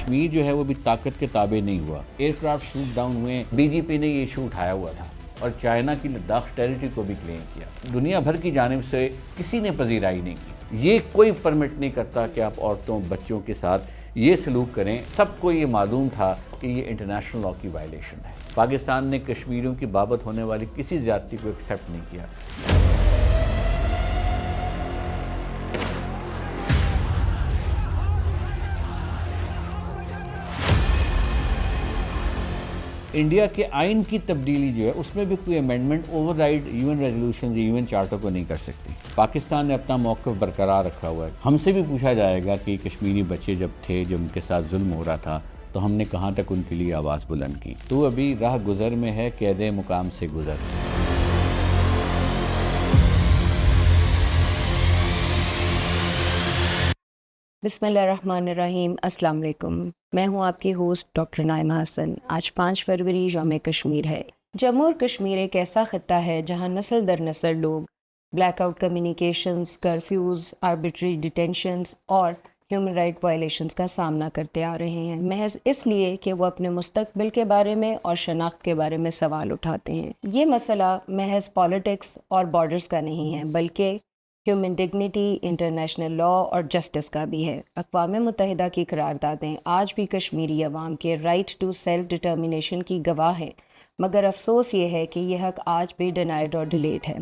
کشمیر جو ہے وہ بھی طاقت کے تابع نہیں ہوا. ایئر کرافٹ شوٹ ڈاؤن ہوئے, بی جے پی نے یہ ایشو اٹھایا ہوا تھا اور چائنا کی لداخ ٹیریٹری کو بھی کلیم کیا. دنیا بھر کی جانب سے کسی نے پذیرائی نہیں کی. یہ کوئی پرمٹ نہیں کرتا کہ آپ عورتوں بچوں کے ساتھ یہ سلوک کریں. سب کو یہ معلوم تھا کہ یہ انٹرنیشنل لاء کی وائلیشن ہے. پاکستان نے کشمیریوں کی بابت ہونے والی کسی زیادتی کو ایکسیپٹ نہیں کیا. انڈیا کے آئین کی تبدیلی جو ہے اس میں بھی کوئی امینڈمنٹ اوور رائڈ یون ریزولوشن یا یون چارٹر کو نہیں کر سکتی. پاکستان نے اپنا موقف برقرار رکھا ہوا ہے. ہم سے بھی پوچھا جائے گا کہ کشمیری بچے جب تھے, جب ان کے ساتھ ظلم ہو رہا تھا, تو ہم نے کہاں تک ان کے لیے آواز بلند کی. تو ابھی راہ گزر میں ہے, قید مقام سے گزر. بسم اللہ الرحمن الرحیم. السلام علیکم. میں ہوں آپ کی ہوسٹ ڈاکٹر نائمہ حسن. آج 5 فروری یوم کشمیر ہے. جموں اور کشمیر ایک ایسا خطہ ہے جہاں نسل در نسل لوگ blackout communications, curfews, arbitrary detentions اور ہیومن رائٹ وائلیشنز کا سامنا کرتے آ رہے ہیں, محض اس لیے کہ وہ اپنے مستقبل کے بارے میں اور شناخت کے بارے میں سوال اٹھاتے ہیں. یہ مسئلہ محض پالیٹکس اور بارڈرز کا نہیں ہے, بلکہ ہیومن ڈگنیٹی, انٹرنیشنل لاء اور جسٹس کا بھی ہے. اقوام متحدہ کی قراردادیں آج بھی کشمیری عوام کے رائٹ ٹو سیلف ڈٹرمنیشن کی گواہ ہیں, مگر افسوس یہ ہے کہ یہ حق آج بھی ڈینائڈ اور ڈیلیڈ ہے.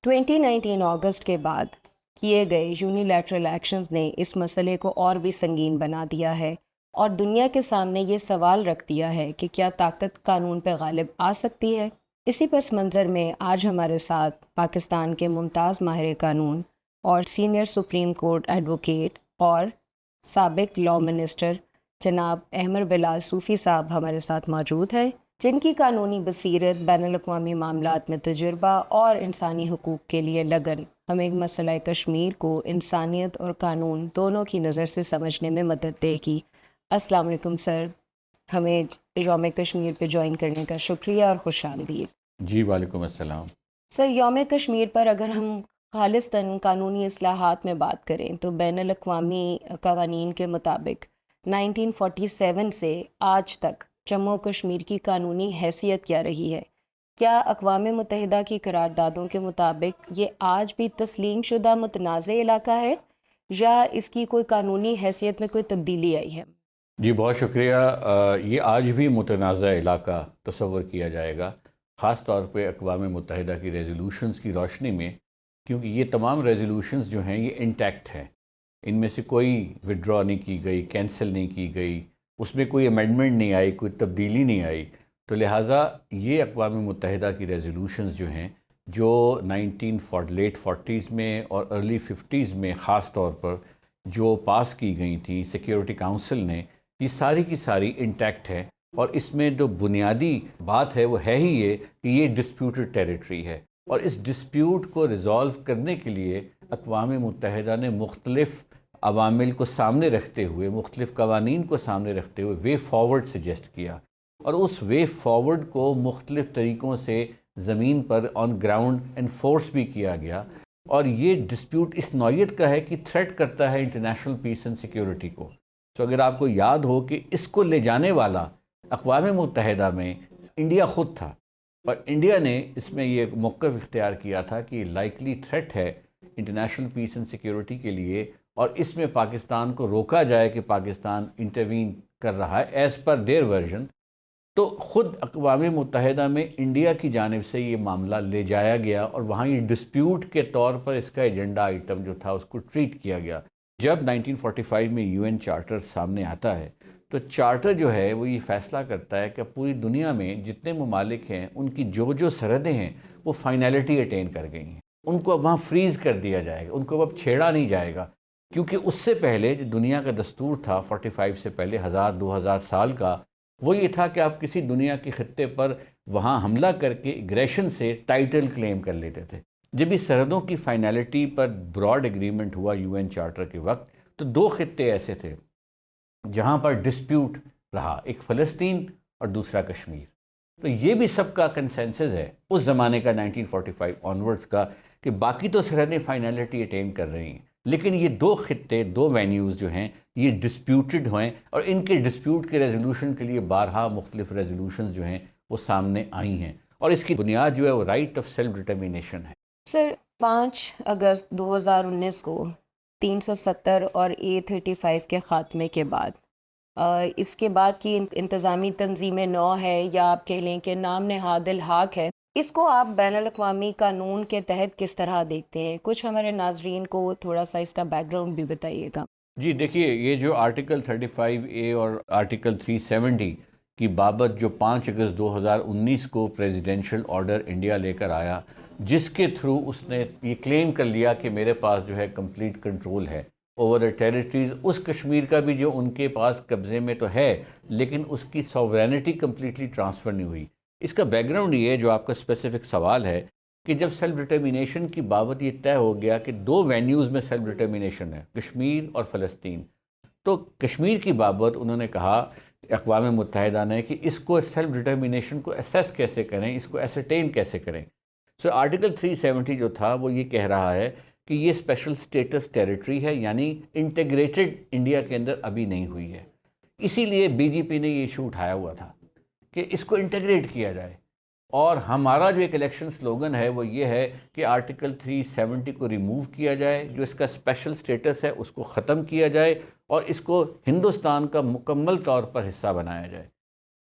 2019 اگست کے بعد کیے گئے یونیلیٹرل ایکشنز نے اس مسئلے کو اور بھی سنگین بنا دیا ہے اور دنیا کے سامنے یہ سوال رکھ دیا ہے کہ کیا طاقت قانون پہ غالب آ سکتی ہے. اسی پس منظر میں آج ہمارے ساتھ پاکستان کے ممتاز ماہر قانون اور سینئر سپریم کورٹ ایڈوکیٹ اور سابق لاء منسٹر جناب احمد بلال صوفی صاحب ہمارے ساتھ موجود ہیں, جن کی قانونی بصیرت, بین الاقوامی معاملات میں تجربہ اور انسانی حقوق کے لیے لگن ہمیں مسئلہ کشمیر کو انسانیت اور قانون دونوں کی نظر سے سمجھنے میں مدد دے گی. السلام علیکم سر. ہمیں یوم کشمیر پہ جوائن کرنے کا شکریہ اور خوش آمدید. جی وعلیکم السلام. سر, یوم کشمیر پر اگر ہم خالصتاً قانونی اصلاحات میں بات کریں تو بین الاقوامی قوانین کے مطابق 1947 سے آج تک جموں و کشمیر کی قانونی حیثیت کیا رہی ہے؟ کیا اقوام متحدہ کی قراردادوں کے مطابق یہ آج بھی تسلیم شدہ متنازع علاقہ ہے یا اس کی کوئی قانونی حیثیت میں کوئی تبدیلی آئی ہے؟ جی بہت شکریہ. یہ آج بھی متنازع علاقہ تصور کیا جائے گا, خاص طور پہ اقوام متحدہ کی ریزولوشنز کی روشنی میں, کیونکہ یہ تمام ریزولوشنز جو ہیں یہ انٹیکٹ ہیں. ان میں سے کوئی وڈرا نہیں کی گئی, کینسل نہیں کی گئی, اس میں کوئی امینڈمنٹ نہیں آئی, کوئی تبدیلی نہیں آئی. تو لہٰذا یہ اقوام متحدہ کی ریزولوشنز جو ہیں جو لیٹ 40s میں اور ارلی 50s میں خاص طور پر جو پاس کی گئی تھیں سیکیورٹی کاؤنسل نے, یہ ساری کی ساری انٹیکٹ ہے. اور اس میں جو بنیادی بات ہے وہ ہے ہی یہ کہ یہ ڈسپیوٹڈ ٹیریٹری ہے, اور اس ڈسپیوٹ کو ریزالو کرنے کے لیے اقوام متحدہ نے مختلف عوامل کو سامنے رکھتے ہوئے, مختلف قوانین کو سامنے رکھتے ہوئے وے فارورڈ سجیسٹ کیا, اور اس وے فارورڈ کو مختلف طریقوں سے زمین پر آن گراؤنڈ انفورس بھی کیا گیا. اور یہ ڈسپیوٹ اس نوعیت کا ہے کہ تھریٹ کرتا ہے انٹرنیشنل پیس اینڈ سیکیورٹی کو. تو اگر آپ کو یاد ہو کہ اس کو لے جانے والا اقوام متحدہ میں انڈیا خود تھا, اور انڈیا نے اس میں یہ موقف اختیار کیا تھا کہ لائکلی تھریٹ ہے انٹرنیشنل پیس اینڈ سیکیورٹی کے لیے, اور اس میں پاکستان کو روکا جائے کہ پاکستان انٹروین کر رہا ہے ایز پر دیئر ورژن. تو خود اقوام متحدہ میں انڈیا کی جانب سے یہ معاملہ لے جایا گیا, اور وہاں یہ ڈسپیوٹ کے طور پر اس کا ایجنڈا آئٹم جو تھا اس کو ٹریٹ کیا گیا. جب 1945 میں UN چارٹر سامنے آتا ہے تو چارٹر جو ہے وہ یہ فیصلہ کرتا ہے کہ پوری دنیا میں جتنے ممالک ہیں ان کی جو سرحدیں ہیں وہ فائنلٹی اٹین کر گئی ہیں, ان کو اب وہاں فریز کر دیا جائے گا, ان کو اب چھیڑا نہیں جائے گا. کیونکہ اس سے پہلے جو دنیا کا دستور تھا 45 سے پہلے 1000-2000 سال کا, وہ یہ تھا کہ آپ کسی دنیا کے خطے پر وہاں حملہ کر کے اگریشن سے ٹائٹل کلیم کر لیتے تھے. جب اس سرحدوں کی فائنلٹی پر براڈ ایگریمنٹ ہوا UN چارٹر کے وقت, تو 2 خطے ایسے تھے جہاں پر ڈسپیوٹ رہا, ایک فلسطین اور دوسرا کشمیر. تو یہ بھی سب کا کنسنسس ہے اس زمانے کا 1945 آنورڈز کا کہ باقی تو سرحدیں فائنلٹی اٹین کر رہی ہیں, لیکن یہ دو خطے، دو وینیوز جو ہیں یہ ڈسپیوٹڈ ہوئیں، اور ان کے ڈسپیوٹ کے ریزولوشن کے لیے بارہا مختلف ریزولوشنز جو ہیں وہ سامنے آئی ہیں، اور اس کی بنیاد جو ہے وہ رائٹ آف سیلف ڈٹرمینیشن ہے۔ سر 5 اگست 2019 کو 370 اور A35 کے خاتمے کے بعد اس کے بعد کی انتظامی تنظیم نو ہے، یا آپ کہہ لیں کہ نام نہاد الحاق ہے، اس کو آپ بین الاقوامی قانون کے تحت کس طرح دیکھتے ہیں؟ کچھ ہمارے ناظرین کو تھوڑا سا اس کا بیک گراؤنڈ بھی بتائیے گا۔ جی دیکھیے، یہ جو آرٹیکل 35A اور آرٹیکل 370 کی بابت جو 5 اگست 2019 کو پریزیڈینشل آرڈر انڈیا لے کر آیا، جس کے تھرو اس نے یہ کلیم کر لیا کہ میرے پاس جو ہے کمپلیٹ کنٹرول ہے اوور دا ٹیریٹریز، اس کشمیر کا بھی جو ان کے پاس قبضے میں تو ہے، لیکن اس کی سوورینٹی کمپلیٹلی ٹرانسفر نہیں ہوئی۔ اس کا بیک گراؤنڈ یہ ہے جو آپ کا اسپیسیفک سوال ہے، کہ جب سیلف ڈٹرمینیشن کی بابت یہ طے ہو گیا کہ دو وینیوز میں سیلف ڈٹرمینیشن ہے، کشمیر اور فلسطین، تو کشمیر کی بابت انہوں نے کہا اقوام متحدہ نے کہ اس کو سیلف ڈٹرمینیشن کو اسیس کیسے کریں، اس کو ایسرٹین کیسے کریں۔ سو آرٹیکل 370 جو تھا وہ یہ کہہ رہا ہے کہ یہ اسپیشل سٹیٹس ٹیریٹری ہے، یعنی انٹیگریٹڈ انڈیا کے اندر ابھی نہیں ہوئی ہے۔ اسی لیے بی جے پی نے یہ ایشو اٹھایا ہوا تھا کہ اس کو انٹیگریٹ کیا جائے، اور ہمارا جو ایک الیکشن سلوگن ہے وہ یہ ہے کہ آرٹیکل 370 کو ریموو کیا جائے، جو اس کا اسپیشل سٹیٹس ہے اس کو ختم کیا جائے، اور اس کو ہندوستان کا مکمل طور پر حصہ بنایا جائے۔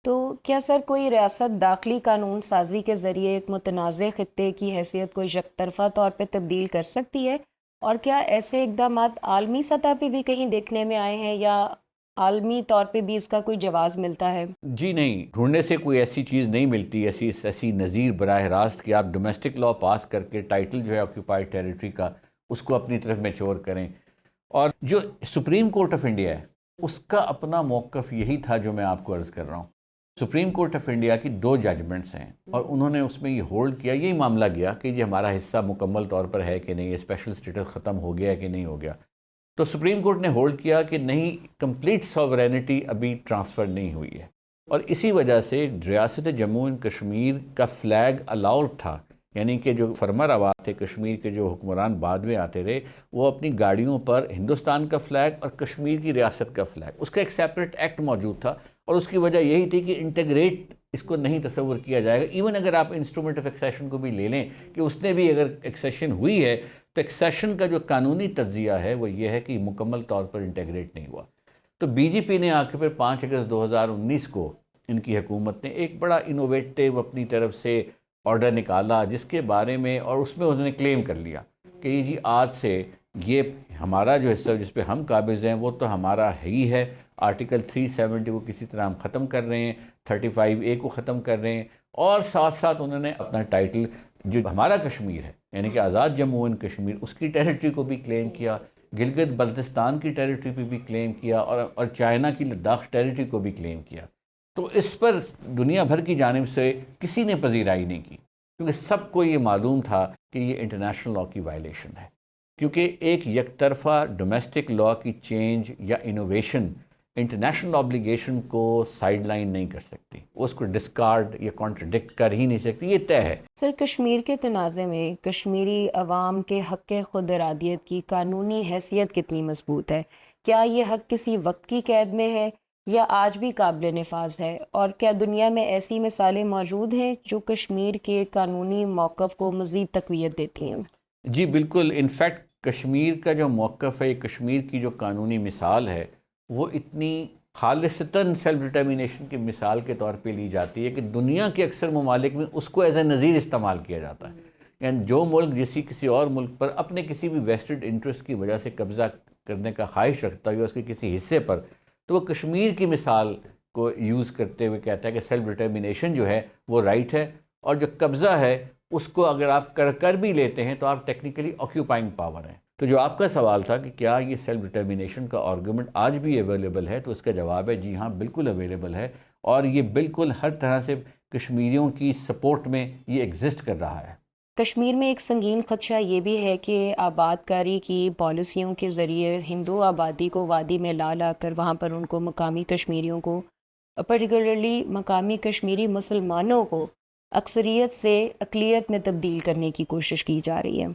تو کیا سر کوئی ریاست داخلی قانون سازی کے ذریعے ایک متنازع خطے کی حیثیت کو یک طرفہ طور پہ تبدیل کر سکتی ہے؟ اور کیا ایسے اقدامات عالمی سطح پہ بھی کہیں دیکھنے میں آئے ہیں، یا عالمی طور پہ بھی اس کا کوئی جواز ملتا ہے؟ جی نہیں، ڈھونڈنے سے کوئی ایسی چیز نہیں ملتی، ایسی نظیر براہ راست کہ آپ ڈومیسٹک لاء پاس کر کے ٹائٹل جو ہے آکیوپائڈ ٹیریٹری کا اس کو اپنی طرف میچور کریں۔ اور جو سپریم کورٹ آف انڈیا ہے اس کا اپنا موقف یہی تھا جو میں آپ کو عرض کر رہا ہوں۔ سپریم کورٹ آف انڈیا کی 2 ججمنٹس ہیں، اور انہوں نے اس میں یہ ہولڈ کیا، یہی معاملہ گیا کہ یہ ہمارا حصہ مکمل طور پر ہے کہ نہیں، یہ اسپیشل سٹیٹس ختم ہو گیا ہے کہ نہیں ہو گیا۔ تو سپریم کورٹ نے ہولڈ کیا کہ نہیں، کمپلیٹ سوورینٹی ابھی ٹرانسفر نہیں ہوئی ہے، اور اسی وجہ سے ریاست جموں اینڈ کشمیر کا فلیگ الاؤڈ تھا، یعنی کہ جو فرما روا تھے کشمیر کے جو حکمران بعد میں آتے رہے، وہ اپنی گاڑیوں پر ہندوستان کا فلیگ اور کشمیر کی ریاست کا فلیگ، اس کا ایک سیپریٹ ایکٹ موجود تھا، اور اس کی وجہ یہی تھی کہ انٹیگریٹ اس کو نہیں تصور کیا جائے گا۔ ایون اگر آپ انسٹرومنٹ آف ایکسیشن کو بھی لے لیں کہ اس نے بھی اگر ایکسیشن ہوئی ہے، تو ایکسیشن کا جو قانونی تجزیہ ہے وہ یہ ہے کہ یہ مکمل طور پر انٹیگریٹ نہیں ہوا۔ تو بی جے پی نے آ کے پھر 5 اگست 2019 کو ان کی حکومت نے ایک بڑا انوویٹیو اپنی طرف سے آرڈر نکالا، جس کے بارے میں، اور اس میں انہوں نے کلیم کر لیا کہ یہ جی آج سے یہ ہمارا جو حصہ جس پہ ہم قابض ہیں وہ تو ہمارا ہی ہے، آرٹیکل 370 کو کسی طرح ہم ختم کر رہے ہیں، 35A کو ختم کر رہے ہیں، اور ساتھ ساتھ انہوں نے اپنا ٹائٹل جو ہمارا کشمیر ہے، یعنی کہ آزاد جموں اینڈ کشمیر، اس کی ٹیریٹری کو بھی کلیم کیا، گلگت بلتستان کی ٹیریٹری پہ بھی کلیم کیا، اور چائنا کی لداخ ٹیریٹری کو بھی کلیم کیا۔ تو اس پر دنیا بھر کی جانب سے کسی نے پذیرائی نہیں کی، کیونکہ سب کو یہ معلوم تھا کہ یہ انٹرنیشنل لاء کی وائلیشن ہے، کیونکہ ایک یک طرفہ ڈومیسٹک لاء کی چینج یا انوویشن انٹرنیشنل آبلیگیشن کو سائیڈ لائن نہیں کر سکتی، اس کو ڈسکارڈ یا کانٹرڈکٹ کر ہی نہیں سکتی، یہ طے ہے۔ سر، کشمیر کے تنازع میں کشمیری عوام کے حق خود ارادیت کی قانونی حیثیت کتنی مضبوط ہے؟ کیا یہ حق کسی وقت کی قید میں ہے یا آج بھی قابل نفاذ ہے؟ اور کیا دنیا میں ایسی مثالیں موجود ہیں جو کشمیر کے قانونی موقف کو مزید تقویت دیتی ہیں؟ جی بالکل، انفیکٹ کشمیر کا جو موقف ہے، کشمیر کی جو قانونی مثال ہے، وہ اتنی خالصتاً سیلف ڈٹرمینیشن کی مثال کے طور پہ لی جاتی ہے کہ دنیا کے اکثر ممالک میں اس کو ایز اے نظیر استعمال کیا جاتا ہے۔ یعنی جو ملک کسی اور ملک پر اپنے کسی بھی ویسٹڈ انٹرسٹ کی وجہ سے قبضہ کرنے کا خواہش رکھتا ہے، یا اس کے کسی حصے پر، تو وہ کشمیر کی مثال کو یوز کرتے ہوئے کہتا ہے کہ سیلف ڈٹرمینیشن جو ہے وہ رائٹ ہے، اور جو قبضہ ہے اس کو اگر آپ کر بھی لیتے ہیں تو آپ ٹیکنیکلی آکیوپائنگ پاور ہیں۔ تو جو آپ کا سوال تھا کہ کیا یہ سیلف ڈٹرمینیشن کا آرگومنٹ آج بھی اویلیبل ہے، تو اس کا جواب ہے جی ہاں، بالکل اویلیبل ہے، اور یہ بالکل ہر طرح سے کشمیریوں کی سپورٹ میں یہ ایگزسٹ کر رہا ہے۔ کشمیر میں ایک سنگین خدشہ یہ بھی ہے کہ آباد کاری کی پالیسیوں کے ذریعے ہندو آبادی کو وادی میں لا کر وہاں پر ان کو مقامی کشمیریوں کو، پرٹیکولرلی مقامی کشمیری مسلمانوں کو، اکثریت سے اقلیت میں تبدیل کرنے کی کوشش کی جا رہی ہے۔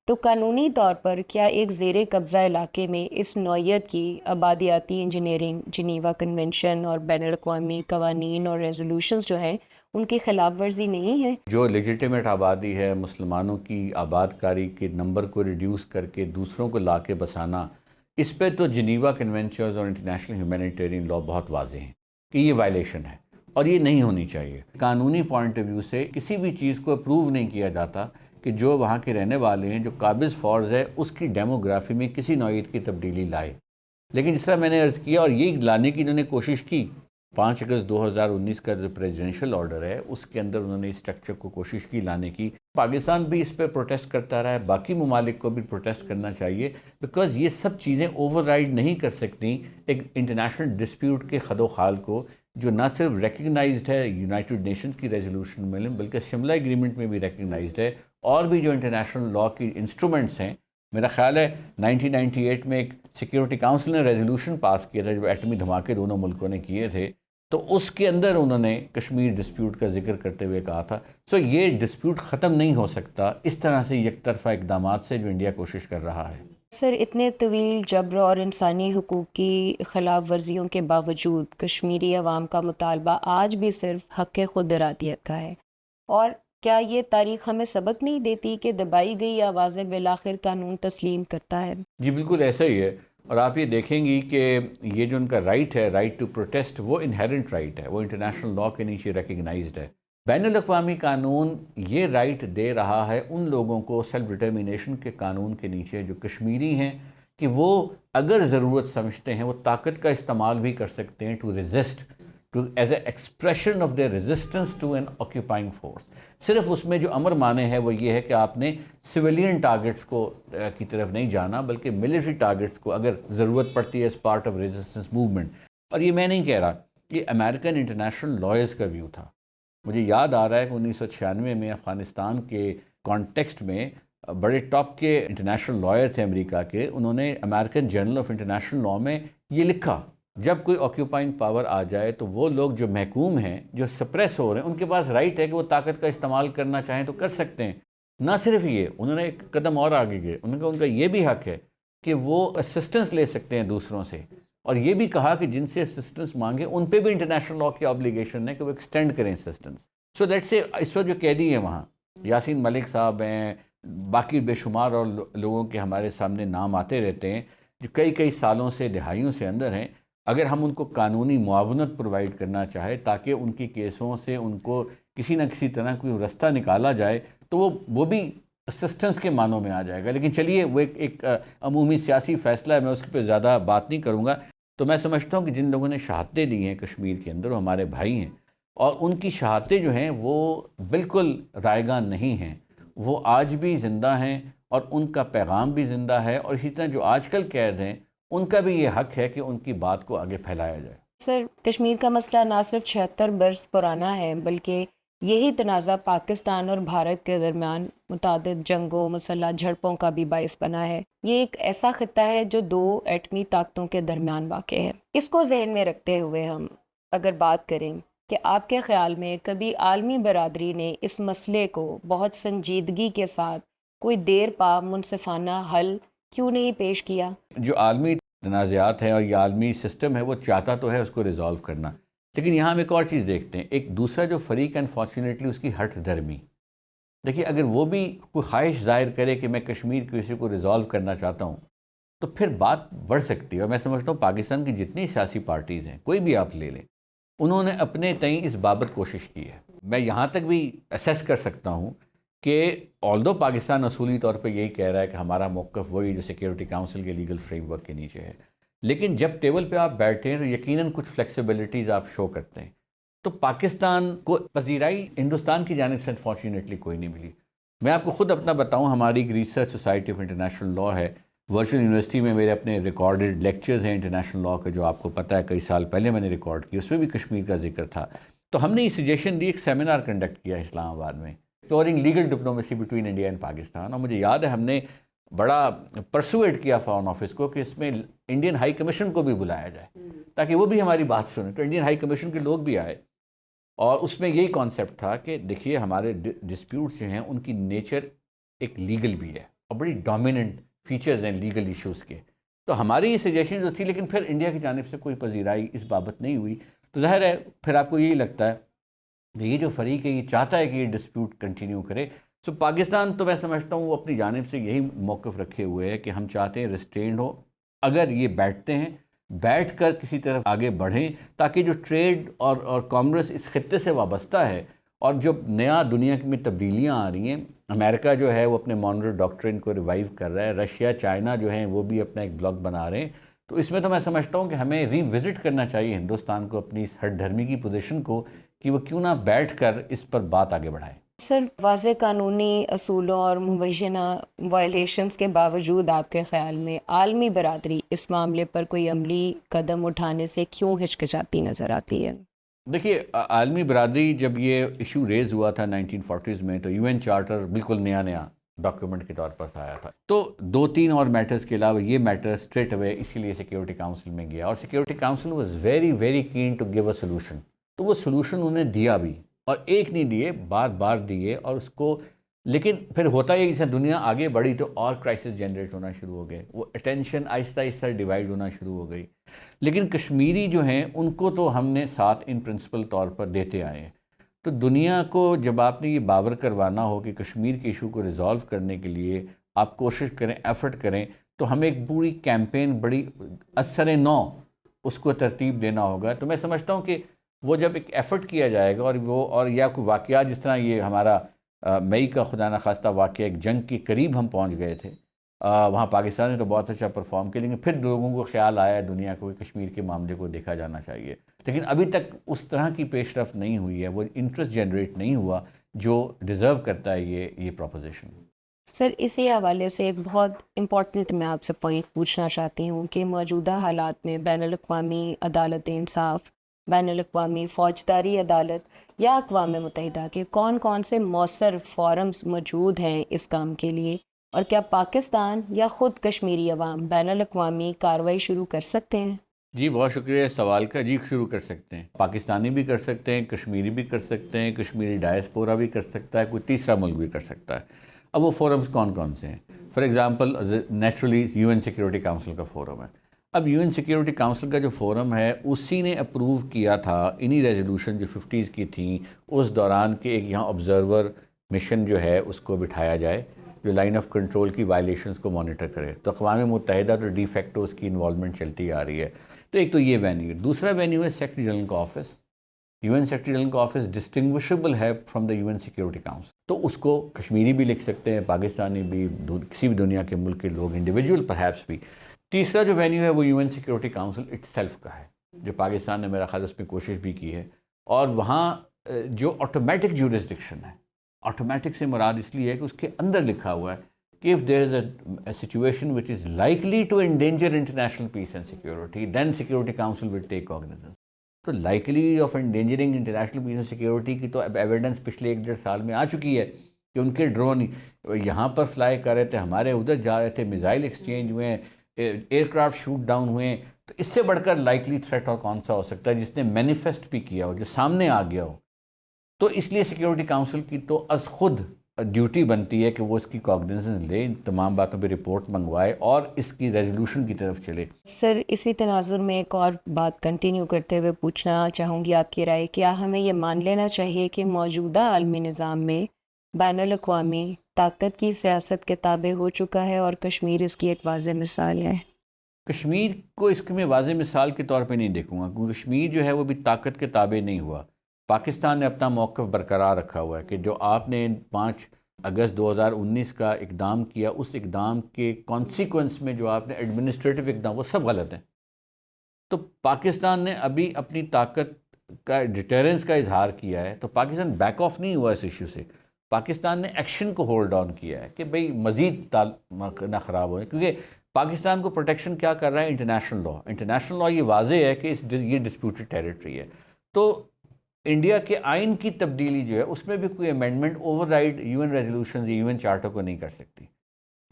تو قانونی طور پر کیا ایک زیر قبضہ علاقے میں اس نوعیت کی آبادیاتی انجینئرنگ جنیوا کنونشن اور بین الاقوامی قوانین اور ریزولوشنز جو ہیں ان کی خلاف ورزی نہیں ہے؟ جو لیجیٹیمیٹ آبادی ہے، مسلمانوں کی آباد کاری کے نمبر کو ریڈیوس کر کے دوسروں کو لا کے بسانا، اس پہ تو جنیوا کنونشنز اور انٹرنیشنل ہیومینیٹیرین لا بہت واضح ہیں کہ یہ وائلیشن ہے اور یہ نہیں ہونی چاہیے۔ قانونی پوائنٹ آف ویو سے کسی بھی چیز کو اپروو نہیں کیا جاتا کہ جو وہاں کے رہنے والے ہیں، جو قابض فورز ہے، اس کی ڈیموگرافی میں کسی نوعیت کی تبدیلی لائے۔ لیکن جس طرح میں نے عرض کیا، اور یہ لانے کی انہوں نے کوشش کی، 5 اگست 2019 کا جو پریزیڈنشل آرڈر ہے اس کے اندر انہوں نے اس اسٹرکچر کو کوشش کی لانے کی۔ پاکستان بھی اس پہ پروٹیسٹ کرتا رہا ہے، باقی ممالک کو بھی پروٹیسٹ کرنا چاہیے، بیکاز یہ سب چیزیں اوور رائڈ نہیں کر سکتی ایک انٹرنیشنل ڈسپیوٹ کے خد و خال کو، جو نہ صرف ریکگنائزڈ ہے یونائٹڈ نیشنز کی ریزولوشن میں بلکہ شملہ ایگریمنٹ میں بھی ریکگنائزڈ ہے، اور بھی جو انٹرنیشنل لا کی انسٹرومنٹس ہیں۔ میرا خیال ہے 1998 میں ایک سیکیورٹی کاؤنسل نے ریزولوشن پاس کیا تھا جب ایٹمی دھماکے دونوں ملکوں نے کیے تھے، تو اس کے اندر انہوں نے کشمیر ڈسپیوٹ کا ذکر کرتے ہوئے کہا تھا۔ یہ ڈسپیوٹ ختم نہیں ہو سکتا اس طرح سے یک طرفہ اقدامات سے جو انڈیا کوشش کر رہا ہے۔ سر، اتنے طویل جبر اور انسانی حقوق کی خلاف ورزیوں کے باوجود کشمیری عوام کا مطالبہ آج بھی صرف حق خود ارادیت کا ہے، اور کیا یہ تاریخ ہمیں سبق نہیں دیتی کہ دبائی گئی آوازیں بالآخر قانون تسلیم کرتا ہے؟ جی بالکل ایسا ہی ہے، اور آپ یہ دیکھیں گی کہ یہ جو ان کا رائٹ ہے، رائٹ ٹو پروٹیسٹ، وہ انہیرنٹ رائٹ ہے، وہ انٹرنیشنل لا کے نیچے ریکگنائزڈ ہے۔ بین الاقوامی قانون یہ رائٹ دے رہا ہے ان لوگوں کو سیلف ڈٹرمینیشن کے قانون کے نیچے جو کشمیری ہیں، کہ وہ اگر ضرورت سمجھتے ہیں وہ طاقت کا استعمال بھی کر سکتے ہیں to resist, as a expression of their resistance to an occupying force. صرف اس میں جو امر مانے ہے وہ یہ ہے کہ آپ نے سویلین ٹارگٹس کو کی طرف نہیں جانا، بلکہ ملٹری ٹارگٹس کو اگر ضرورت پڑتی ہے اس پارٹ آف ریزسٹنس موومنٹ۔ اور یہ میں نہیں کہہ رہا، یہ امریکن انٹرنیشنل لائرز کا ویو تھا۔ مجھے یاد آ رہا ہے کہ 1996 میں افغانستان کے کانٹیکسٹ میں بڑے ٹاپ کے انٹرنیشنل لائر تھے امریکہ کے، انہوں نے American journal of international law میں یہ لکھا، جب کوئی آکیوپائنگ پاور آ جائے تو وہ لوگ جو محکوم ہیں، جو سپریس ہو رہے ہیں، ان کے پاس رائٹ ہے کہ وہ طاقت کا استعمال کرنا چاہیں تو کر سکتے ہیں۔ نہ صرف یہ، انہوں نے ایک قدم اور آگے گئے، انہوں نے کہا ان کا یہ بھی حق ہے کہ وہ اسسٹنس لے سکتے ہیں دوسروں سے، اور یہ بھی کہا کہ جن سے اسسٹنس مانگے ان پہ بھی انٹرنیشنل لا کی آبلیگیشن ہے کہ وہ ایکسٹینڈ کریں اسسٹنس۔ سو دیٹس اے، اس وقت جو قیدی ہیں وہاں یاسین ملک صاحب ہیں، باقی بے شمار اور لوگوں کے ہمارے سامنے نام آتے رہتے ہیں جو کئی سالوں سے، دہائیوں سے اندر ہیں۔ اگر ہم ان کو قانونی معاونت پرووائڈ کرنا چاہے تاکہ ان کی کیسوں سے ان کو کسی نہ کسی طرح کوئی رستہ نکالا جائے، تو وہ بھی اسسٹنس کے معنوں میں آ جائے گا۔ لیکن چلیے، وہ ایک عمومی سیاسی فیصلہ ہے، میں اس پہ زیادہ بات نہیں کروں گا۔ تو میں سمجھتا ہوں کہ جن لوگوں نے شہادتیں دی ہیں کشمیر کے اندر، وہ ہمارے بھائی ہیں، اور ان کی شہادتیں جو ہیں وہ بالکل رائیگاں نہیں ہیں، وہ آج بھی زندہ ہیں، اور ان کا پیغام بھی زندہ ہے، اور اسی طرح جو آج کل قید ہیں ان کا بھی یہ حق ہے کہ ان کی بات کو آگے پھیلایا جائے۔ سر، کشمیر کا مسئلہ نہ صرف 76 برس پرانا ہے، بلکہ یہی تنازع پاکستان اور بھارت کے درمیان متعدد جنگوں، مسلح جھڑپوں کا بھی باعث بنا ہے۔ یہ ایک ایسا خطہ ہے جو 2 ایٹمی طاقتوں کے درمیان واقع ہے۔ اس کو ذہن میں رکھتے ہوئے ہم اگر بات کریں کہ آپ کے خیال میں کبھی عالمی برادری نے اس مسئلے کو بہت سنجیدگی کے ساتھ کوئی دیر پا منصفانہ حل کیوں نہیں پیش کیا؟ جو عالمی تنازعات ہیں اور یہ عالمی سسٹم ہے، وہ چاہتا تو ہے اس کو ریزالو کرنا، لیکن یہاں ہم ایک اور چیز دیکھتے ہیں، ایک دوسرا جو فریق انفارچونیٹلی اس کی ہٹ دھرمی۔ دیکھیے، اگر وہ بھی کوئی خواہش ظاہر کرے کہ میں کشمیر کے ایشو کو ریزالو کرنا چاہتا ہوں، تو پھر بات بڑھ سکتی ہے۔ اور میں سمجھتا ہوں پاکستان کی جتنی سیاسی پارٹیز ہیں، کوئی بھی آپ لے لیں، انہوں نے اپنے تئیں اس بابت کوشش کی ہے۔ میں یہاں تک بھی اسیس کر سکتا ہوں کہ آلدو پاکستان اصولی طور پہ یہی کہہ رہا ہے کہ ہمارا موقف وہی جو سیکیورٹی کاؤنسل کے لیگل فریم ورک کے نیچے ہے، لیکن جب ٹیبل پہ آپ بیٹھے ہیں تو یقیناً کچھ فلیکسیبلٹیز آپ شو کرتے ہیں۔ تو پاکستان کو پذیرائی ہندوستان کی جانب سے انفارچونیٹلی کوئی نہیں ملی۔ میں آپ کو خود اپنا بتاؤں، ہماری ایک ریسرچ سوسائٹی آف انٹرنیشنل لا ہے، ورچوئل یونیورسٹی میں میرے اپنے ریکارڈڈ لیکچرز ہیں انٹرنیشنل لا کے، جو آپ کو پتہ ہے کئی سال پہلے میں نے ریکارڈ کی، اس میں بھی کشمیر کا ذکر تھا۔ تو ہم نے یہ سجیشن دی، ایک سیمینار کنڈکٹ کیا اسلام آباد میں، exploring legal diplomacy between India and Pakistan, اور مجھے یاد ہے ہم نے بڑا پرسویٹ کیا فارن آفس کو کہ اس میں انڈین ہائی کمیشن کو بھی بلایا جائے تاکہ وہ بھی ہماری بات سنیں۔ تو انڈین ہائی کمیشن کے لوگ بھی آئے، اور اس میں یہی کانسیپٹ تھا کہ دیکھیے ہمارے ڈسپیوٹس جو ہیں ان کی نیچر ایک لیگل بھی ہے، اور بڑی ڈومیننٹ فیچرز ہیں لیگل ایشوز کے. تو ہماری یہ سجیشن جو تھی، لیکن پھر انڈیا کی جانب سے کوئی پذیرائی اس بابت نہیں ہوئی. تو ظاہر ہے پھر آپ کو یہی لگتا ہے کہ یہ جو فریق ہے یہ چاہتا ہے کہ یہ ڈسپیوٹ کنٹینیو کرے. سو پاکستان تو میں سمجھتا ہوں وہ اپنی جانب سے یہی موقف رکھے ہوئے ہے کہ ہم چاہتے ہیں ریسٹرینڈ ہو. اگر یہ بیٹھتے ہیں، بیٹھ کر کسی طرف آگے بڑھیں تاکہ جو ٹریڈ اور کامرس اس خطے سے وابستہ ہے اور جو نیا دنیا میں تبدیلیاں آ رہی ہیں، امریکہ جو ہے وہ اپنے مانورو ڈاکٹرن کو ریوائیو کر رہا ہے، رشیا چائنا جو ہیں وہ بھی اپنا ایک بلاک بنا رہے ہیں. تو اس میں تو میں سمجھتا ہوں کہ ہمیں ری وزٹ کرنا چاہیے ہندوستان کو اپنی اس ہر دھرمی کی پوزیشن کو، کہ وہ کیوں نہ بیٹھ کر اس پر بات آگے بڑھائے. سر، واضح قانونی اصولوں اور مبینہ وائلیشنز کے باوجود آپ کے خیال میں عالمی برادری اس معاملے پر کوئی عملی قدم اٹھانے سے کیوں ہچکچاتی نظر آتی ہے؟ دیکھیے، عالمی برادری جب یہ ایشو ریز ہوا تھا 1940s میں، تو یو این چارٹر بالکل نیا ڈاکیومنٹ کے طور پر آیا تھا. تو 2-3 اور میٹرز کے علاوہ یہ میٹر اسٹریٹ اوے اسی لیے سیکیورٹی کاؤنسل میں گیا، اور security council was very keen to give a solution. تو وہ سولوشن انہیں دیا بھی، اور ایک نہیں دیے، بار دیے. اور اس کو لیکن پھر ہوتا ہے جیسے دنیا آگے بڑھی تو اور کرائسس جنریٹ ہونا شروع ہو گئے، وہ اٹینشن آہستہ ڈیوائیڈ ہونا شروع ہو گئی. لیکن کشمیری جو ہیں ان کو تو ہم نے ساتھ ان پرنسپل طور پر دیتے آئے ہیں. تو دنیا کو جب آپ نے یہ باور کروانا ہو کہ کشمیر کے ایشو کو ریزالو کرنے کے لیے آپ کوشش کریں، ایفرٹ کریں، تو ہمیں ایک پوری کیمپین بڑی اثر نو اس کو ترتیب دینا ہوگا. تو میں سمجھتا ہوں کہ وہ جب ایک ایفرٹ کیا جائے گا، اور یا کوئی واقعات جس طرح یہ ہمارا مئی کا خدا نخواستہ واقعہ، ایک جنگ کے قریب ہم پہنچ گئے تھے، وہاں پاکستان نے تو بہت اچھا پرفارم کیا، لیکن پھر لوگوں کو خیال آیا دنیا کو کہ کشمیر کے معاملے کو دیکھا جانا چاہیے. لیکن ابھی تک اس طرح کی پیش رفت نہیں ہوئی ہے، وہ انٹرسٹ جنریٹ نہیں ہوا جو ڈیزرو کرتا ہے یہ پروپوزیشن. سر، اسی حوالے سے ایک بہت امپورٹنٹ میں آپ سے پوائنٹ پوچھنا چاہتی ہوں کہ موجودہ حالات میں بین الاقوامی عدالت انصاف، بین الاقوامی فوجداری عدالت یا اقوام متحدہ کے کون سے مؤثر فورمز موجود ہیں اس کام کے لیے، اور کیا پاکستان یا خود کشمیری عوام بین الاقوامی کارروائی شروع کر سکتے ہیں؟ جی بہت شکریہ اس سوال کا. جی شروع کر سکتے ہیں، پاکستانی بھی کر سکتے ہیں، کشمیری بھی کر سکتے ہیں، کشمیری ڈائسپورا بھی کر سکتا ہے، کوئی تیسرا ملک بھی کر سکتا ہے. اب وہ فورمز کون سے ہیں؟ For example naturally U N security council کا فورم ہے. اب یو این سیکیورٹی کاؤنسل کا جو فورم ہے اسی نے اپروو کیا تھا انہی ریزولوشن جو 50s کی تھیں اس دوران کہ ایک یہاں آبزرور مشن جو ہے اس کو بٹھایا جائے جو لائن آف کنٹرول کی وائلیشنز کو مانیٹر کرے. تو اقوام متحدہ تو ڈی فیکٹو اس کی انوالومنٹ چلتی آ رہی ہے. تو ایک تو یہ وینیو ہے. دوسرا وینیو ہے سیکرٹری جنرل کا office. U N secretary general کا آفس ڈسٹنگوشبل ہے from the U N security council. تو اس کو کشمیری بھی لکھ سکتے ہیں، پاکستانی بھی، کسی بھی دنیا کے ملک کے لوگ، انڈیویجول پرہیپس بھی. تیسرا جو وینیو ہے وہ U N security council itself کا ہے، جو پاکستان نے میرا خیال اس میں کوشش بھی کی ہے. اور وہاں جو آٹومیٹک جورسڈکشن ہے، آٹومیٹک سے مراد اس لیے ہے کہ اس کے اندر لکھا ہوا ہے کہ if there is a situation which is likely to endanger international peace and security, then Security Council will take cognizance. تو likely of endangering international peace and security کی تو اب ایویڈنس پچھلے 1-1.5 سال میں آ چکی ہے کہ ان کے ڈرون یہاں پر فلائی کر رہے تھے، ہمارے ادھر جا رہے تھے، میزائل ایکسچینج ہوئے، ایئر کرافٹ شوٹ ڈاؤن ہوئے. تو اس سے بڑھ کر لائکلی تھریٹ اور کون سا ہو سکتا ہے جس نے مینیفیسٹ بھی کیا ہو، جو سامنے آ گیا ہو. تو اس لیے سیکیورٹی کاؤنسل کی تو از خود ڈیوٹی بنتی ہے کہ وہ اس کی کاگنیزنس لے، ان تمام باتوں پہ رپورٹ منگوائے اور اس کی ریزولوشن کی طرف چلے. سر، اسی تناظر میں ایک اور بات کنٹینیو کرتے ہوئے پوچھنا چاہوں گی آپ کی رائے. کیا ہمیں یہ مان لینا چاہیے کہ موجودہ عالمی نظام میں بین الاقوامی طاقت کی سیاست کے تابع ہو چکا ہے اور کشمیر اس کی ایک واضح مثال ہے؟ کشمیر کو اس کے میں واضح مثال کے طور پہ نہیں دیکھوں گا، کیونکہ کشمیر جو ہے وہ بھی طاقت کے تابع نہیں ہوا. پاکستان نے اپنا موقف برقرار رکھا ہوا ہے کہ جو آپ نے 5 اگست 2019 کا اقدام کیا، اس اقدام کے کانسیکوینس میں جو آپ نے ایڈمنسٹریٹو اقدام، وہ سب غلط ہیں. تو پاکستان نے ابھی اپنی طاقت کا ڈیٹرنس کا اظہار کیا ہے. تو پاکستان بیک آف نہیں ہوا اس ایشو سے، پاکستان نے ایکشن کو ہولڈ آن کیا ہے کہ بھئی مزید نہ خراب ہوئے. کیونکہ پاکستان کو پروٹیکشن کیا کر رہا ہے؟ International law. انٹرنیشنل لا یہ واضح ہے کہ یہ ڈسپیوٹڈ ٹیریٹری ہے. تو انڈیا کے آئین کی تبدیلی جو ہے اس میں بھی کوئی amendment override U N resolutions یا یو این چارٹر کو نہیں کر سکتی،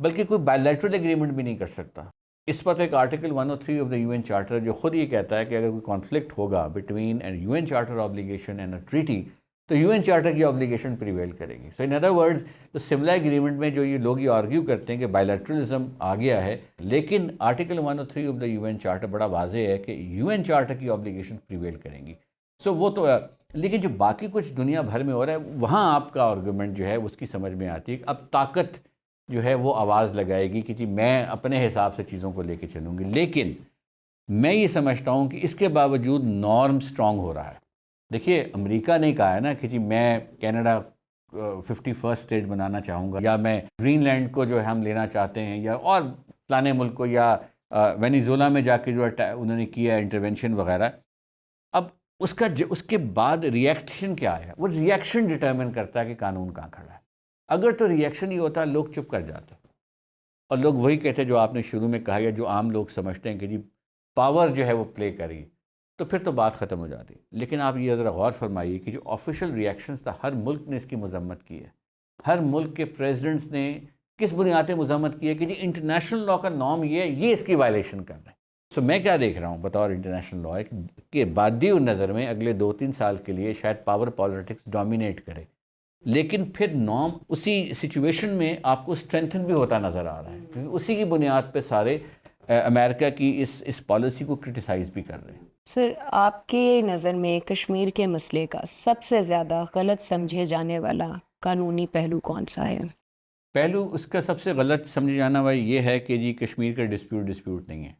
بلکہ کوئی بائیلیٹرل ایگریمنٹ بھی نہیں کر سکتا. اس پر ایک article 103 of the U N charter جو خود یہ کہتا ہے کہ اگر کوئی کانفلکٹ ہوگا between U N charter obligation and a treaty, تو UN چارٹر کی آبلیگیشن پریویل کرے گی. سو ان ادر ورڈز تو سملا ایگریمنٹ میں جو یہ لوگ یہ آرگیو کرتے ہیں کہ بائیلیٹرلزم آ گیا ہے، لیکن article 103 of the UN charter بڑا واضح ہے کہ UN چارٹر کی آبلیگیشن پریویل کریں گی. سو وہ تو لیکن جو باقی کچھ دنیا بھر میں ہو رہا ہے وہاں آپ کا آرگومنٹ جو ہے اس کی سمجھ میں آتی ہے. اب طاقت جو ہے وہ آواز لگائے گی کہ جی میں اپنے حساب سے چیزوں کو لے کے چلوں گی، لیکن میں یہ سمجھتا ہوں کہ اس کے باوجود نارم سٹرونگ ہو رہا ہے. دیکھیے امریکہ نے کہا ہے نا کہ جی میں کینیڈا 51 اسٹیٹ بنانا چاہوں گا، یا میں گرین لینڈ کو جو ہے ہم لینا چاہتے ہیں، یا اور فلانے ملک کو، یا وینیزولا میں جا کے جو انہوں نے کیا انٹرونشن وغیرہ. اب اس کے بعد ریئیکشن کیا ہے، وہ ریئیکشن ڈٹرمن کرتا ہے کہ قانون کہاں کھڑا ہے. اگر تو ریئیکشن ہی ہوتا لوگ چپ کر جاتے اور لوگ وہی کہتے جو آپ نے شروع میں کہا، یا جو عام لوگ سمجھتے ہیں کہ جی پاور جو ہے وہ پلے کری، تو پھر تو بات ختم ہو جاتی. لیکن آپ یہ ذرا غور فرمائیے کہ جو آفیشیل ریئیکشنز تھا، ہر ملک نے اس کی مذمت کی ہے. ہر ملک کے پریزیڈنٹس نے کس بنیاد پہ مذمت کی ہے کہ جی انٹرنیشنل لا کا نارم یہ اس کی وائلیشن کر رہے ہیں. سو میں کیا دیکھ رہا ہوں بطور انٹرنیشنل لا کہ بادی نظر میں اگلے 2-3 سال کے لیے شاید پاور پالیٹکس ڈومینیٹ کرے، لیکن پھر نارم اسی سچویشن میں آپ کو اسٹرینتھن بھی ہوتا نظر آ رہا ہے، کیونکہ اسی کی بنیاد پہ سارے امریکہ کی اس پالیسی کو کرٹیسائز بھی کر رہے ہیں. سر، آپ کی نظر میں کشمیر کے مسئلے کا سب سے زیادہ غلط سمجھے جانے والا قانونی پہلو کون سا ہے؟ پہلو اس کا سب سے غلط سمجھے جانا والا یہ ہے کہ جی کشمیر کا ڈسپیوٹ نہیں ہے،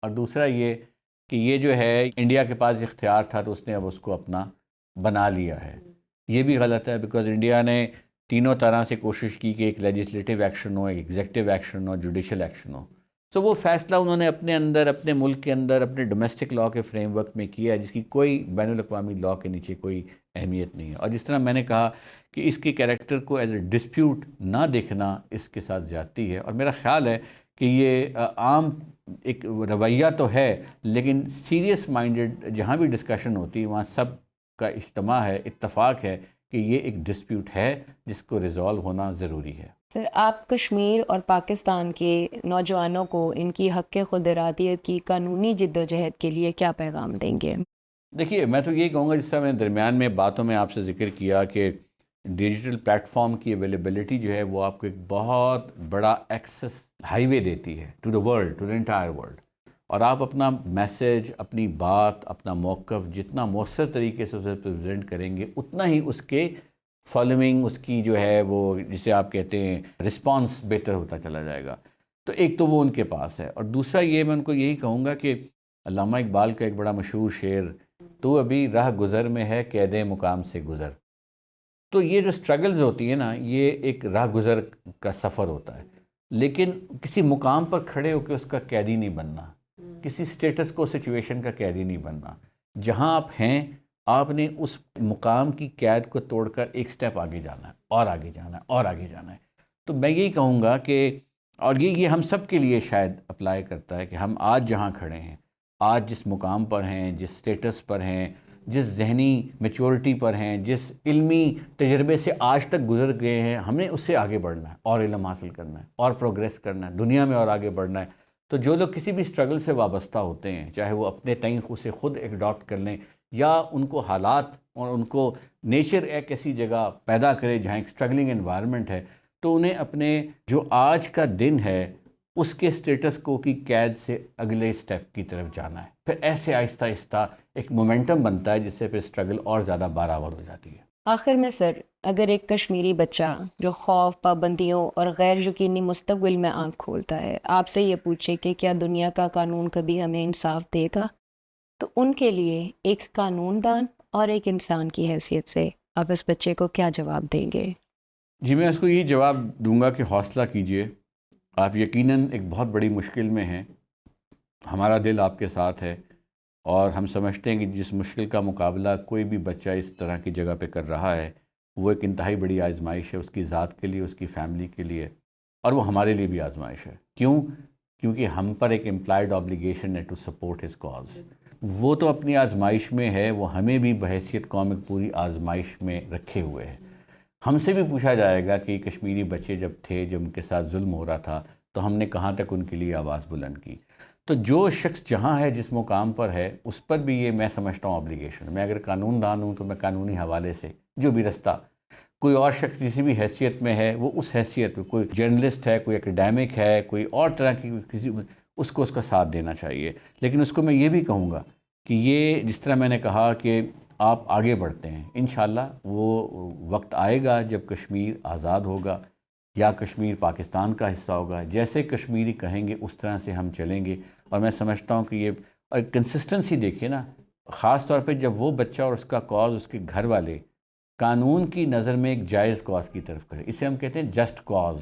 اور دوسرا یہ کہ یہ جو ہے انڈیا کے پاس اختیار تھا تو اس نے اب اس کو اپنا بنا لیا ہے. یہ بھی غلط ہے، بیکاز انڈیا نے تینوں طرح سے کوشش کی کہ ایک لیجسلیٹو ایکشن ہو، ایک ایگزیکٹو ایکشن ہو، جوڈیشل ایکشن ہو. سو وہ فیصلہ انہوں نے اپنے اندر، اپنے ملک کے اندر، اپنے ڈومیسٹک لا کے فریم ورک میں کیا ہے، جس کی کوئی بین الاقوامی لا کے نیچے کوئی اہمیت نہیں ہے. اور جس طرح میں نے کہا کہ اس کے کیریکٹر کو ایز اے ڈسپیوٹ نہ دیکھنا اس کے ساتھ زیادتی ہے. اور میرا خیال ہے کہ یہ عام ایک رویہ تو ہے، لیکن سیریس مائنڈڈ جہاں بھی ڈسکشن ہوتی ہے وہاں سب کا اجتماع ہے، اتفاق ہے کہ یہ ایک ڈسپیوٹ ہے جس کو ریزالو ہونا ضروری ہے. سر، آپ کشمیر اور پاکستان کے نوجوانوں کو ان کی حق خود ارادیت کی قانونی جد و جہد کے لیے کیا پیغام دیں گے؟ دیکھیے میں تو یہ کہوں گا، جس طرح میں درمیان میں باتوں میں آپ سے ذکر کیا کہ ڈیجیٹل پلیٹ فارم کی اویلیبلٹی جو ہے وہ آپ کو ایک بہت بڑا ایکسس ہائی وے دیتی ہے to the world, to the entire world. اور آپ اپنا میسیج، اپنی بات، اپنا موقف جتنا مؤثر طریقے سے اسے پریزنٹ کریں گے، اتنا ہی اس کے فالوئنگ، اس کی جو ہے وہ جسے آپ کہتے ہیں رسپانس بہتر ہوتا چلا جائے گا. تو ایک تو وہ ان کے پاس ہے، اور دوسرا یہ میں ان کو یہی کہوں گا کہ علامہ اقبال کا ایک بڑا مشہور شعر، تو ابھی راہ گزر میں ہے قید مقام سے گزر. تو یہ جو سٹرگلز ہوتی ہیں نا، یہ ایک راہ گزر کا سفر ہوتا ہے، لیکن کسی مقام پر کھڑے ہو کے اس کا قیدی نہیں بننا، کسی سٹیٹس کو سچویشن کا قیدی نہیں بننا. جہاں آپ ہیں آپ نے اس مقام کی قید کو توڑ کر ایک سٹیپ آگے جانا ہے، اور آگے جانا ہے، اور آگے جانا ہے. تو میں یہی کہوں گا کہ، اور یہ ہم سب کے لیے شاید اپلائی کرتا ہے کہ ہم آج جہاں کھڑے ہیں، آج جس مقام پر ہیں، جس سٹیٹس پر ہیں، جس ذہنی میچورٹی پر ہیں، جس علمی تجربے سے آج تک گزر گئے ہیں، ہم نے اس سے آگے بڑھنا ہے، اور علم حاصل کرنا ہے، اور پروگریس کرنا ہے، دنیا میں اور آگے بڑھنا ہے. تو جو لوگ کسی بھی سٹرگل سے وابستہ ہوتے ہیں، چاہے وہ اپنے تئیں اسے خود اڈاپٹ کر لیں، یا ان کو حالات اور ان کو نیچر ایک ایسی جگہ پیدا کرے جہاں ایک سٹرگلنگ انوائرمنٹ ہے، تو انہیں اپنے جو آج کا دن ہے اس کے سٹیٹس کو کی قید سے اگلے سٹیپ کی طرف جانا ہے. پھر ایسے آہستہ آہستہ ایک مومنٹم بنتا ہے جس سے پھر سٹرگل اور زیادہ بارآور ہو جاتی ہے. آخر میں سر، اگر ایک کشمیری بچہ جو خوف، پابندیوں اور غیر یقینی مستقبل میں آنکھ کھولتا ہے، آپ سے یہ پوچھے کہ کیا دنیا کا قانون کبھی ہمیں انصاف دے گا، تو ان کے لیے ایک قانون دان اور ایک انسان کی حیثیت سے آپ اس بچے کو کیا جواب دیں گے؟ جی میں اس کو یہی جواب دوں گا کہ حوصلہ کیجئے، آپ یقیناً ایک بہت بڑی مشکل میں ہیں، ہمارا دل آپ کے ساتھ ہے، اور ہم سمجھتے ہیں کہ جس مشکل کا مقابلہ کوئی بھی بچہ اس طرح کی جگہ پہ کر رہا ہے وہ ایک انتہائی بڑی آزمائش ہے، اس کی ذات کے لیے، اس کی فیملی کے لیے، اور وہ ہمارے لیے بھی آزمائش ہے. کیونکہ ہم پر ایک امپلائڈ آبلیگیشن ہے ٹو سپورٹ ہز کاز. وہ تو اپنی آزمائش میں ہے، وہ ہمیں بھی بحیثیت قوم ایک پوری آزمائش میں رکھے ہوئے ہے. ہم سے بھی پوچھا جائے گا کہ کشمیری بچے جب تھے، جب ان کے ساتھ ظلم ہو رہا تھا، تو ہم نے کہاں تک ان کے لیے آواز بلند کی. تو جو شخص جہاں ہے جس مقام پر ہے اس پر بھی یہ میں سمجھتا ہوں obligation. میں اگر قانون دان ہوں تو میں قانونی حوالے سے جو بھی رستہ، کوئی اور شخص کسی بھی حیثیت میں ہے وہ اس حیثیت میں، کوئی جرنلسٹ ہے، کوئی اکیڈیمک ہے، کوئی اور طرح کی کسی، اس کو اس کا ساتھ دینا چاہیے. لیکن اس کو میں یہ بھی کہوں گا کہ یہ جس طرح میں نے کہا کہ آپ آگے بڑھتے ہیں، انشاءاللہ وہ وقت آئے گا جب کشمیر آزاد ہوگا یا کشمیر پاکستان کا حصہ ہوگا. جیسے کشمیری کہیں گے اس طرح سے ہم چلیں گے. اور میں سمجھتا ہوں کہ یہ کنسسٹنسی دیکھیے نا، خاص طور پہ جب وہ بچہ اور اس کا کاز، اس کے گھر والے قانون کی نظر میں ایک جائز کاز کی طرف کرے، اسے ہم کہتے ہیں جسٹ کاز،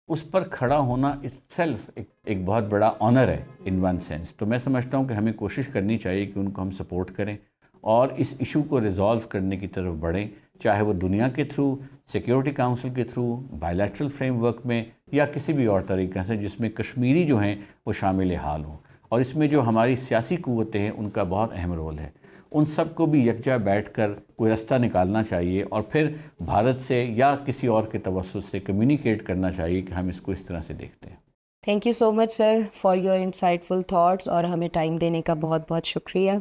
اس پر کھڑا ہونا اٹ سیلف ایک بہت بڑا آنر ہے ان ون سینس. تو میں سمجھتا ہوں کہ ہمیں کوشش کرنی چاہیے کہ ان کو ہم سپورٹ کریں اور اس ایشو کو ریزالو کرنے کی طرف بڑھیں، چاہے وہ دنیا کے تھرو، سیکیورٹی کاؤنسل کے تھرو، بائیلیٹرل فریم ورک میں، یا کسی بھی اور طریقے سے جس میں کشمیری جو ہیں وہ شامل حال ہوں. اور اس میں جو ہماری سیاسی قوتیں ہیں ان کا بہت اہم رول ہے. ان سب کو بھی یکجا بیٹھ کر کوئی رستہ نکالنا چاہیے اور پھر بھارت سے یا کسی اور کے توسط سے کمیونیکیٹ کرنا چاہیے کہ ہم اس کو اس طرح سے دیکھتے ہیں. Thank you so much sir for your انسائٹفل thoughts, اور ہمیں ٹائم دینے کا بہت بہت شکریہ.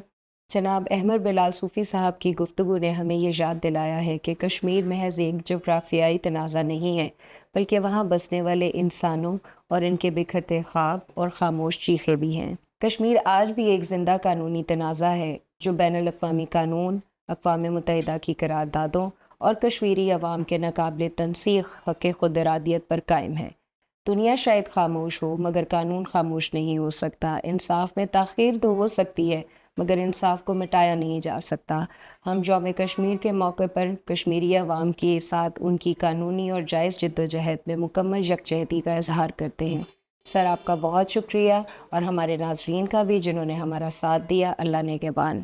جناب احمد بلال صوفی صاحب کی گفتگو نے ہمیں یہ یاد دلایا ہے کہ کشمیر محض ایک جغرافیائی تنازع نہیں ہے، بلکہ وہاں بسنے والے انسانوں اور ان کے بکھرتے خواب اور خاموش چیخیں بھی ہیں. کشمیر آج بھی ایک زندہ قانونی تنازع ہے جو بین الاقوامی قانون، اقوام متحدہ کی قراردادوں اور کشمیری عوام کے ناقابل تنسیق حق خود ارادیت پر قائم ہے. دنیا شاید خاموش ہو مگر قانون خاموش نہیں ہو سکتا. انصاف میں تاخیر تو ہو سکتی ہے مگر انصاف کو مٹایا نہیں جا سکتا. ہم یوم کشمیر کے موقع پر کشمیری عوام کے ساتھ ان کی قانونی اور جائز جدوجہد میں مکمل یکجہتی کا اظہار کرتے ہیں. سر آپ کا بہت شکریہ، اور ہمارے ناظرین کا بھی جنہوں نے ہمارا ساتھ دیا. اللہ نگہبان.